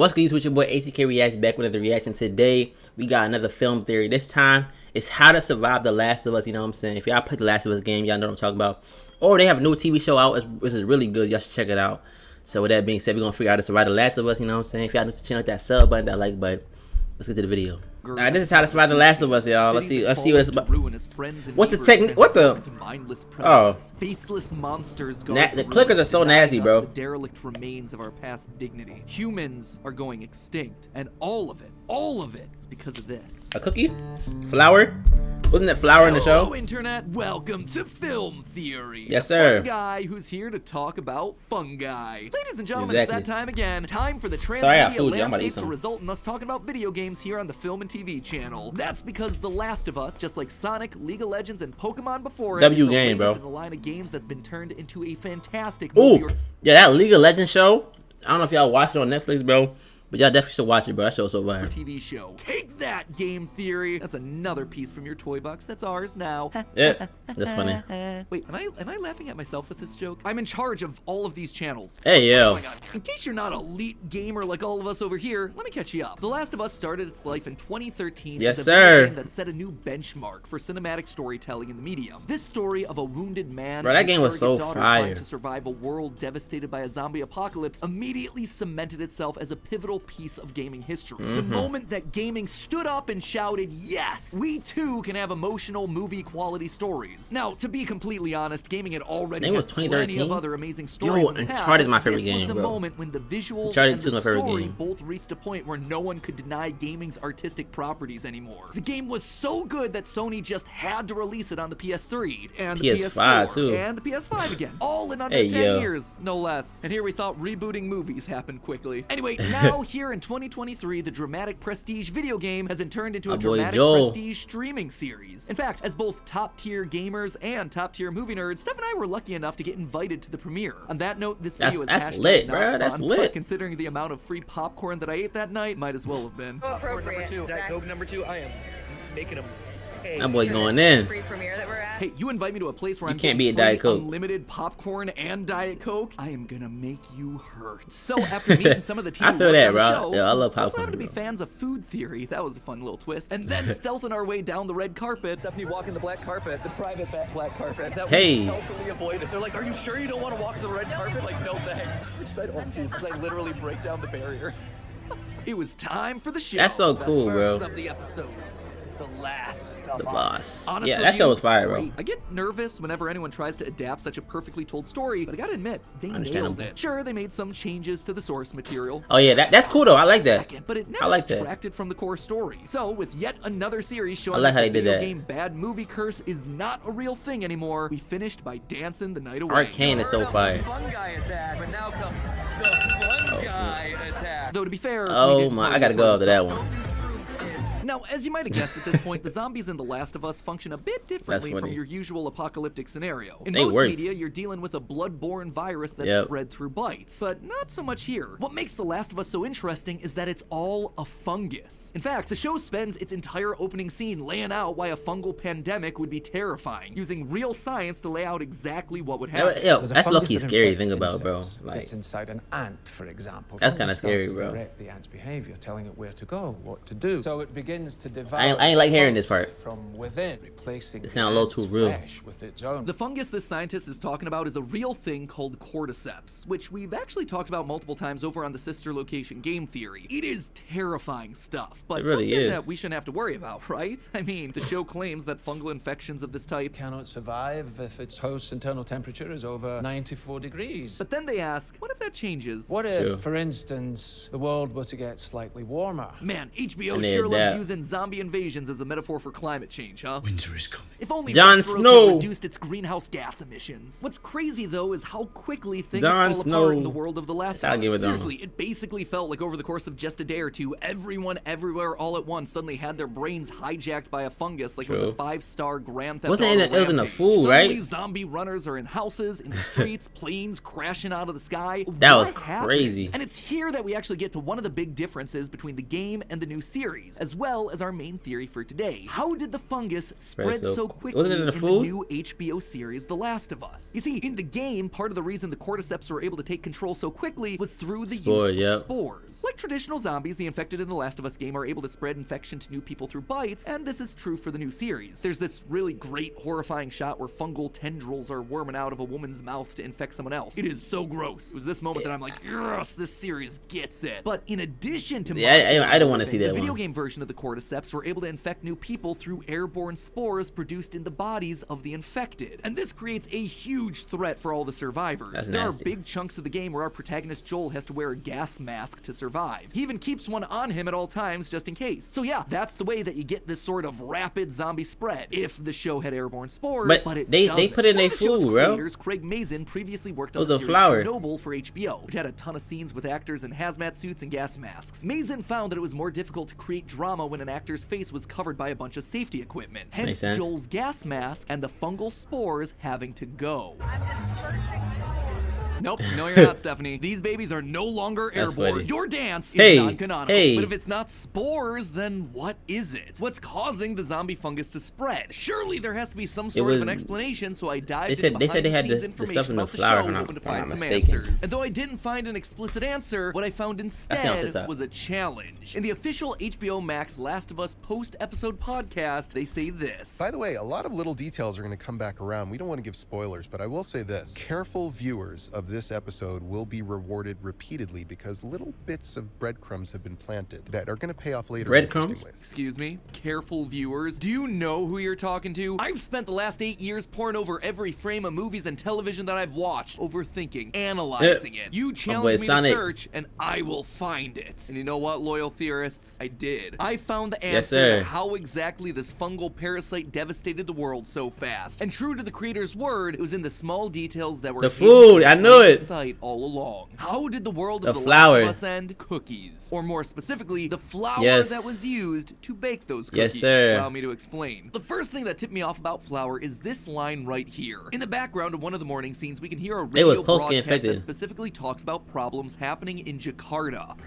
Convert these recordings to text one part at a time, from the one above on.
What's good, YouTube? It's your boy ATK Reacts back with another reaction. Today, we got another film theory. This time, it's How to Survive The Last of Us. You know what I'm saying? If y'all play The Last of Us game, y'all know what I'm talking about. Or they have a new TV show out, which is really good. Y'all should check it out. So with that being said, we're going to figure out how to survive The Last of Us. You know what I'm saying? If y'all new to the channel, hit that sub button, that like button. Let's get to the video. Alright, this is How to Survive The Last of Us, y'all. Let's see what it's about. What's the technique? What the? Oh. Faceless monsters The clickers are so nasty, bro. The derelict remains of our past dignity. Humans are going extinct, and all of it is because of this. A cookie? Flour? Wasn't that flour in the show? Hello, Internet. Welcome to Film Theory. Yes, sir. A fun guy who's here to talk about fungi. Ladies and gentlemen, it's that time again. Time for the transmedia landscape to result in us talking about video games here on the Film and TV channel. That's because The Last of Us, just like Sonic, League of Legends, and Pokemon before it, is the game, bro. in the line of games that's been turned into a fantastic movie. Ooh, yeah, that League of Legends show. I don't know if y'all watched it on Netflix, bro. But y'all definitely should watch it, bro. That show's so viral. TV show. Take that, Game Theory. That's another piece from your toy box. That's ours now. Yeah, that's funny. Wait, am I laughing at myself with this joke? I'm in charge of all of these channels. Hey, yo. Oh my God. In case you're not an elite gamer like all of us over here, let me catch you up. The Last of Us started its life in 2013 yes, as a sir. video game that set a new benchmark for cinematic storytelling in the medium. This story of a wounded man bro, that and game was so daughter fire. trying to survive a world devastated by a zombie apocalypse immediately cemented itself as a pivotal piece of gaming history. The moment that gaming stood up and shouted, yes, we too can have emotional movie quality stories. Now, to be completely honest, gaming had already had plenty of other amazing stories in the past. Uncharted is my favorite game, This was the bro. moment when the visuals Uncharted and the story game. both reached a point where no one could deny gaming's artistic properties anymore. The game was so good that Sony just had to release it on the PS3 and the PS5 PS4 too. and the PS5 again, all in under 10 years, no less. And here we thought rebooting movies happened quickly. Anyway, now here in 2023, the dramatic prestige video game has been turned into a dramatic prestige streaming series. In fact, as both top-tier gamers and top-tier movie nerds, Steph and I were lucky enough to get invited to the premiere. On that note, this video is that's lit, bro. That's lit. But considering the amount of free popcorn that I ate that night, might as well have been. Appropriate. Diet Coke number 2, I am making them. That boy going in. Free premiere that we're at. Hey, you invite me to a place where you can't be a Diet Coke. Unlimited popcorn and Diet Coke. I am gonna make you hurt. So after meeting some of the team, I feel that, bro. Show, yeah, I love popcorn. Also happen to be fans of food theory. That was a fun little twist. And then stealthing our way down the red carpet. Stephanie walking the black carpet, the private black carpet. That we stealthily avoided. They're like, "Are you sure you don't want to walk the red carpet?" Like, no thanks. I said, "Oh Jesus!" I literally break down the barrier. It was time for the show. That's so cool, bro. First of the episodes. The Last of The Us. boss. Honest yeah, that show was fire, bro. I get nervous whenever anyone tries to adapt such a perfectly told story, but I gotta admit, they nailed it. Sure, they made some changes to the source material. Oh yeah, that's cool though. I like that. But it never detracted from the core story. So, with yet another series showing that the they did video that. game bad movie curse is not a real thing anymore, we finished by dancing the night away. Arcane is so fire. Fungi attack, but now comes the fungi attack. Though to be fair, oh my, I gotta go after that one. Now, as you might have guessed at this point, the zombies in The Last of Us function a bit differently from your usual apocalyptic scenario. In most media, you're dealing with a blood-borne virus that's spread through bites, but not so much here. What makes The Last of Us so interesting is that it's all a fungus. In fact, the show spends its entire opening scene laying out why a fungal pandemic would be terrifying, using real science to lay out exactly what would happen. Yo, that's low-key scary to think about, bro. Like, it's inside an ant, for example. That's kind of scary, bro. Direct the ant's behavior, telling it where to go, what to do. So it begins to develop. I ain't like hearing this part. From within, replacing it sounds a little too real. With its own. The fungus this scientist is talking about is a real thing called cordyceps, which we've actually talked about multiple times over on the sister location Game Theory. It is terrifying stuff, but something that we shouldn't have to worry about, right? I mean, the show claims that fungal infections of this type cannot survive if its host's internal temperature is over 94 degrees. But then they ask, what if that changes? What if, for instance, the world were to get slightly warmer? Man, HBO sure loves using zombie invasions as a metaphor for climate change, huh? Winter is coming. If only Jon Snow had reduced its greenhouse gas emissions. What's crazy though is how quickly things fall apart in the world of The Last of Us. Seriously, it basically felt like over the course of just a day or two, everyone everywhere all at once suddenly had their brains hijacked by a fungus like it was a 5-star Grand Theft Auto it was in the food, right? Suddenly zombie runners are in houses, in the streets, planes crashing out of the sky. That was crazy. And it's here that we actually get to one of the big differences between the game and the new series, as well well as our main theory for today. How did the fungus spread so quickly was it in the new HBO series, The Last of Us? You see, in the game, part of the reason the cordyceps were able to take control so quickly was through the use of spores. Like traditional zombies, the infected in The Last of Us game are able to spread infection to new people through bites, and this is true for the new series. There's this really great, horrifying shot where fungal tendrils are worming out of a woman's mouth to infect someone else. It is so gross. It was this moment that I'm like, yes, this series gets it. But in addition to I don't want to see that the video game version of the cordyceps were able to infect new people through airborne spores produced in the bodies of the infected. And this creates a huge threat for all the survivors. There are big chunks of the game where our protagonist Joel has to wear a gas mask to survive. He even keeps one on him at all times just in case. So yeah, that's the way that you get this sort of rapid zombie spread. If the show had airborne spores, but it doesn't. They put in their food, bro. Craig Mazin previously worked on the series Chernobyl for HBO, which had a ton of scenes with actors in hazmat suits and gas masks. Mazin found that it was more difficult to create drama when an actor's face was covered by a bunch of safety equipment. Hence Joel's gas mask and the fungal spores having to go. Nope, no you're not, Stephanie. These babies are no longer airborne. Your dance is non-canonical. But if it's not spores, then what is it? What's causing the zombie fungus to spread? Surely there has to be some sort of an explanation, so I dived into behind-the-scenes information about the show, hoping to find some answers. And though I didn't find an explicit answer, what I found instead was a challenge. In the official HBO Max Last of Us post-episode podcast, they say this. By the way, a lot of little details are going to come back around. We don't want to give spoilers, but I will say this. Careful viewers of this episode will be rewarded repeatedly because little bits of breadcrumbs have been planted that are going to pay off later. Breadcrumbs? Excuse me? Careful viewers? Do you know who you're talking to? I've spent the last 8 years poring over every frame of movies and television that I've watched, overthinking, analyzing it. You challenge me to search, and I will find it. And you know what, loyal theorists? I did. I found the answer to how exactly this fungal parasite devastated the world so fast. And true to the creator's word, it was in the small details that were the food. I knew it. All along. How did the world of The Last of Us end? Cookies. Or more specifically, the flour that was used to bake those cookies. Yes, sir. Allow me to explain. The first thing that tipped me off about flour is this line right here. In the background of one of the morning scenes, we can hear a radio broadcast that specifically talks about problems happening in Jakarta.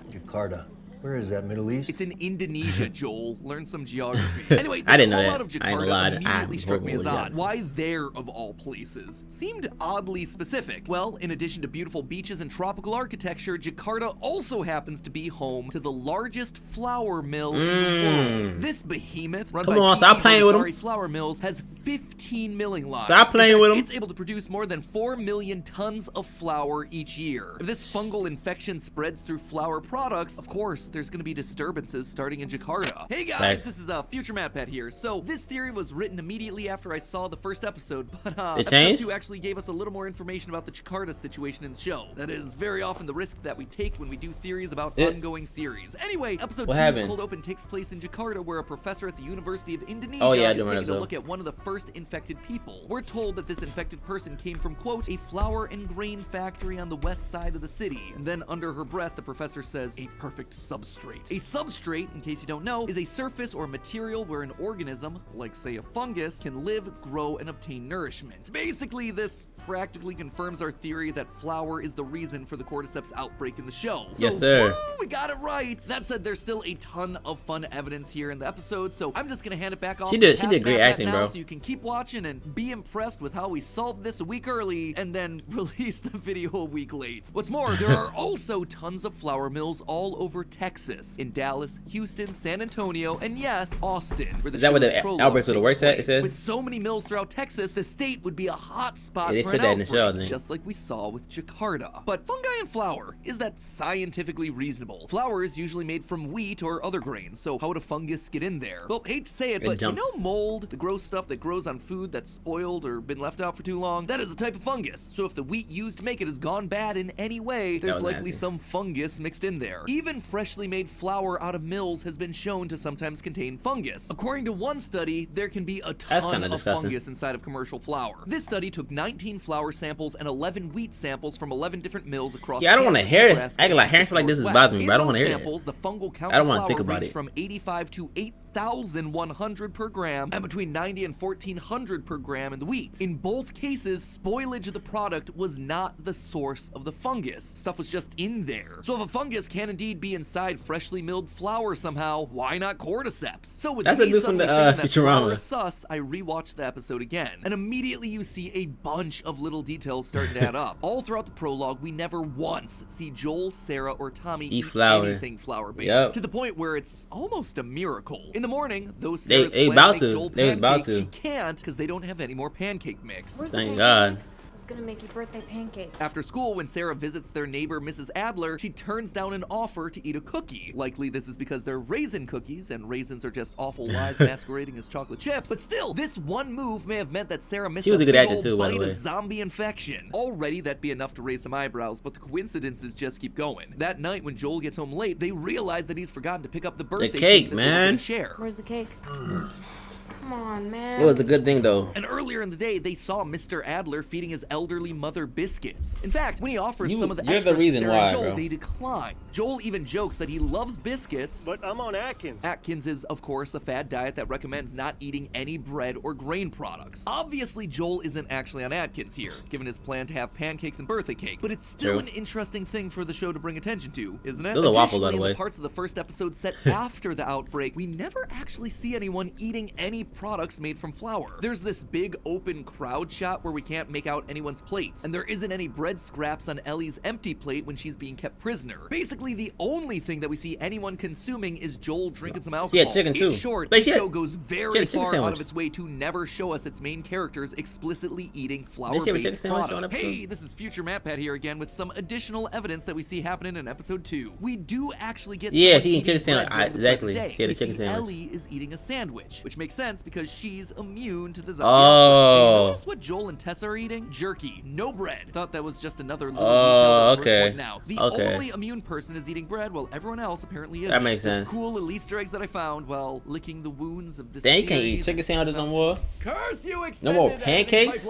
Jakarta. Where is that, Middle East? It's in Indonesia, Joel. Learn some geography. Anyway, the I didn't know call that. out of Jakarta immediately struck me as odd. Why there, of all places? It seemed oddly specific. Well, in addition to beautiful beaches and tropical architecture, Jakarta also happens to be home to the largest flour mill in the world. This behemoth, run by Flour Mills, has 15 milling lines. Stop playing with them. It's able to produce more than 4 million tons of flour each year. If this fungal infection spreads through flour products, of course, there's going to be disturbances starting in Jakarta. Hey guys, this is Future MatPat here. So this theory was written immediately after I saw the first episode, but episode 2 actually gave us a little more information about the Jakarta situation in the show. That is very often the risk that we take when we do theories about ongoing series. Anyway, episode 2's cold open takes place in Jakarta, where a professor at the University of Indonesia is taking a look at one of the first infected people. We're told that this infected person came from, quote, a flour and grain factory on the west side of the city. And then under her breath, the professor says, a perfect substrate. A substrate, in case you don't know, is a surface or material where an organism, like say a fungus, can live, grow, and obtain nourishment. Basically, this practically confirms our theory that flour is the reason for the cordyceps outbreak in the show. So, yes, sir. Woo, we got it right. That said, there's still a ton of fun evidence here in the episode, so I'm just gonna hand it back off. She did great acting, bro. So you can keep watching and be impressed with how we solved this a week early and then release the video a week late. What's more, there are also tons of flour mills all over Texas, in Dallas, Houston, San Antonio, and yes, Austin. Where the is that where the outbreaks of the worst at? It says? With so many mills throughout Texas, the state would be a hot spot for an outbreak, just like we saw with Jakarta. But fungi and flour, is that scientifically reasonable? Flour is usually made from wheat or other grains, so how would a fungus get in there? Well, hate to say it, but you know mold, the gross stuff that grows on food that's spoiled or been left out for too long? That is a type of fungus. So if the wheat used to make it has gone bad in any way, there's likely some fungus mixed in there. Even freshly made flour out of mills has been shown to sometimes contain fungus. According to one study, there can be a ton of fungus inside of commercial flour. This study took 19 flour samples and 11 wheat samples from 11 different mills across I don't want to hear it. I like hearing like this is bothering me, but I don't want to hear it. The fungal count I don't want to think about it. From 85 to 8,000 6,100 per gram and between 90 and 1,400 per gram in the wheat. In both cases, spoilage of the product was not the source of the fungus. Stuff was just in there. So if a fungus can indeed be inside freshly milled flour somehow, why not cordyceps? So with that's a dude from the Futurama. Sus, I rewatched the episode again, and immediately you see a bunch of little details starting to add up. All throughout the prologue, we never once see Joel, Sarah, or Tommy eat anything flour-based, to the point where it's almost a miracle. In the morning, though Sarah's planning to make Joel pancakes, she can't because they don't have any more pancake mix. Thank God. I was gonna make you birthday pancakes. After school, when Sarah visits their neighbor, Mrs. Adler, she turns down an offer to eat a cookie. Likely this is because they're raisin cookies, and raisins are just awful lies masquerading as chocolate chips. But still, this one move may have meant that Sarah missed a big old bite of zombie infection. Already, that'd be enough to raise some eyebrows, but the coincidences just keep going. That night, when Joel gets home late, they realize that he's forgotten to pick up the birthday cake that they were gonna share. Where's the cake? Come on, man. It was a good thing, though. And earlier in the day, they saw Mr. Adler feeding his elderly mother biscuits. In fact, when he offers some of the extras to Sarah and Joel, they decline. Joel even jokes that he loves biscuits, but I'm on Atkins. Atkins is, of course, a fad diet that recommends not eating any bread or grain products. Obviously, Joel isn't actually on Atkins here, given his plan to have pancakes and birthday cake, but it's still an interesting thing for the show to bring attention to, isn't it? Additionally, in the parts of the first episode set after the outbreak, we never actually see anyone eating any products made from flour. There's this big open crowd shot where we can't make out anyone's plates, and there isn't any bread scraps on Ellie's empty plate when she's being kept prisoner. Basically, the only thing that we see anyone consuming is Joel drinking some alcohol. Yeah, chicken too. In short, the show goes very far out of its way to never show us its main characters explicitly eating flour-based products. Hey, this is Future MatPat here again with some additional evidence that we see happening in episode 2. We do actually get she eating chicken sandwich. Exactly. She had a chicken sandwich. Ellie is eating a sandwich, which makes sense because she's immune to the zombie. Oh. Notice what Joel and Tessa are eating? Jerky, no bread. Thought that was just another little detail that was worth pointing out. The only immune person is eating bread, while everyone else apparently isn't. That makes sense. Cool little Easter eggs that I found while licking the wounds of this. They can't eat chicken sandwiches no more. Curse you! No more pancakes.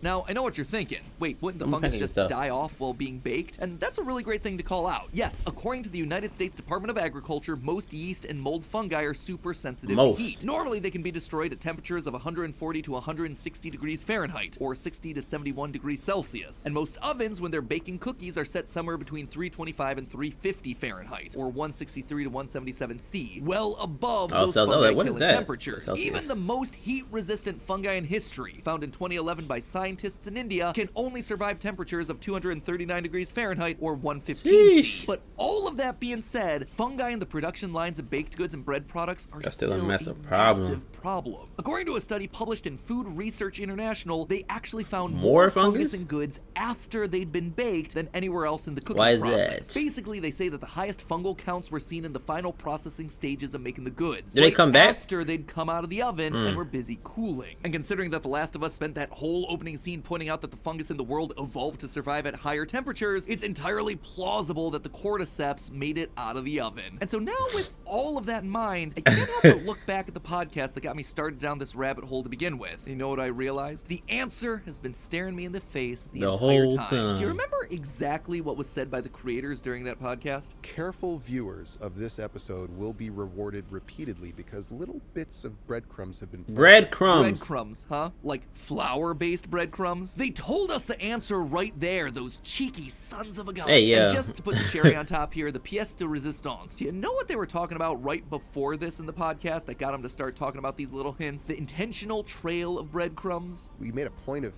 Now I know what you're thinking. Wait, wouldn't the fungus just die off while being baked? And that's a really great thing to call out. Yes, according to the United States Department of Agriculture, most yeast and mold fungi are super sensitive to heat. Normally, they can be destroyed at temperatures of 140 to 160 degrees Fahrenheit, or 60 to 71 degrees Celsius. And most ovens, when they're baking cookies, are set somewhere between 325 and 350 Fahrenheit, or 163 to 177 C, well above those fungi-killing temperatures. Even the most heat-resistant fungi in history, found in 2011 by scientists in India, can only survive temperatures of 239 degrees Fahrenheit, or 115 C. But all of that being said, fungi in the production lines of baked goods and bread products are still a massive problem. According to a study published in Food Research International, they actually found more fungus in goods after they'd been baked than anywhere else in the cooking process. Why is that? Basically, they say that the highest fungal counts were seen in the final processing stages of making the goods. Did they come back? After they'd come out of the oven and were busy cooling. And considering that The Last of Us spent that whole opening scene pointing out that the fungus in the world evolved to survive at higher temperatures, it's entirely plausible that the cordyceps made it out of the oven. And so now with all of that in mind, I can't help but look back at the podcast that got me started down this rabbit hole to begin with. You know what I realized? The answer has been staring me in the face the entire whole time. Do you remember exactly what was said by the creators during that podcast? Careful viewers of this episode will be rewarded repeatedly because little bits of breadcrumbs have been planted. Breadcrumbs, huh? Like flour-based breadcrumbs? They told us the answer right there, those cheeky sons of a gun. Hey, yeah. And just to put the cherry on top here, the pièce de résistance. Do you know what they were talking about right before this in the podcast that got them to start talking about these little hints? The intentional trail of breadcrumbs? We made a point of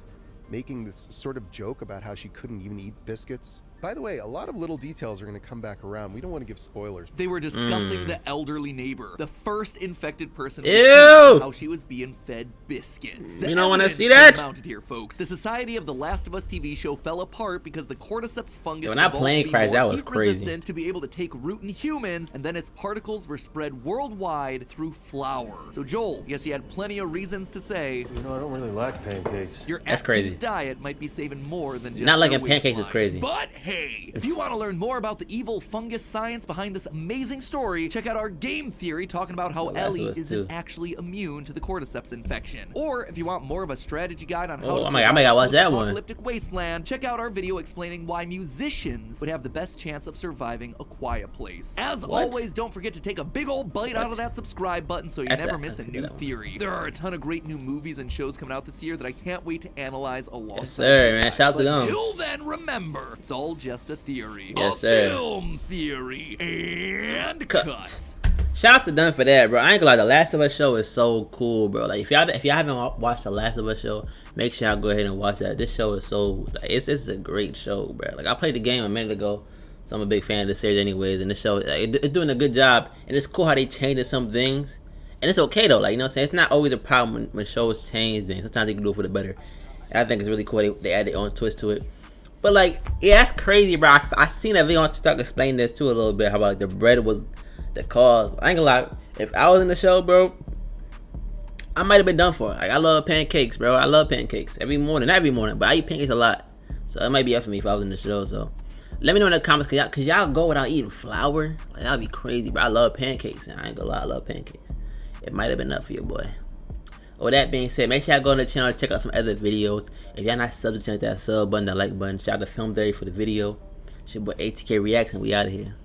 making this sort of joke about how she couldn't even eat biscuits. By the way, a lot of little details are going to come back around. We don't want to give spoilers. They were discussing the elderly neighbor, the first infected person, how she was being fed biscuits. You don't want to see that? Mounted here, folks. The society of The Last of Us TV show fell apart because the cordyceps fungus when that plane crashed, that was crazy. To be able to take root in humans, and then its particles were spread worldwide through flour. So Joel, yes, you had plenty of reasons to say, you know, I don't really like pancakes. Your Atkins diet might be saving more than just not liking pancakes is crazy. But hey, Hey, if you want to learn more about the evil fungus science behind this amazing story, check out our game theory talking about how Ellie isn't actually immune to the cordyceps infection. Or if you want more of a strategy guide on how to survive I watch that one. Apocalyptic wasteland, check out our video explaining why musicians would have the best chance of surviving A Quiet Place. As always, don't forget to take a big old bite out of that subscribe button so you never miss a new theory. There are a ton of great new movies and shows coming out this year that I can't wait to analyze alongside. Yes, sir, man. Shout out to them. Until then, remember, it's all just a theory. Yes, sir. Film theory and cut. Shout out to them for that, bro. I ain't gonna lie, The Last of Us show is so cool, bro. Like if y'all haven't watched The Last of Us show, make sure y'all go ahead and watch that. This show is so like, it's a great show, bro. Like I played the game a minute ago, so I'm a big fan of the series anyways, and this show it's doing a good job, and it's cool how they changed some things, and it's okay though. Like you know what I'm saying, it's not always a problem when shows change things. Sometimes they can do it for the better. And I think it's really cool they add their own twist to it. But like, yeah, that's crazy, bro. I seen that video on TikTok explain this too a little bit. How about like the bread was the cause. I ain't gonna lie. If I was in the show, bro, I might have been done for. Like I love pancakes, bro. I love pancakes every morning, not every morning, but I eat pancakes a lot. So it might be up for me if I was in the show. So let me know in the comments, cause y'all go without eating flour. Like that'd be crazy, bro. I love pancakes, and I ain't gonna lie, I love pancakes. It might have been up for your boy. With that being said, make sure y'all go on the channel and check out some other videos. If y'all not subbed to the channel, that sub button, that like button. Shout out to Film Theory for the video. It's your boy ATK Reacts, and we out of here.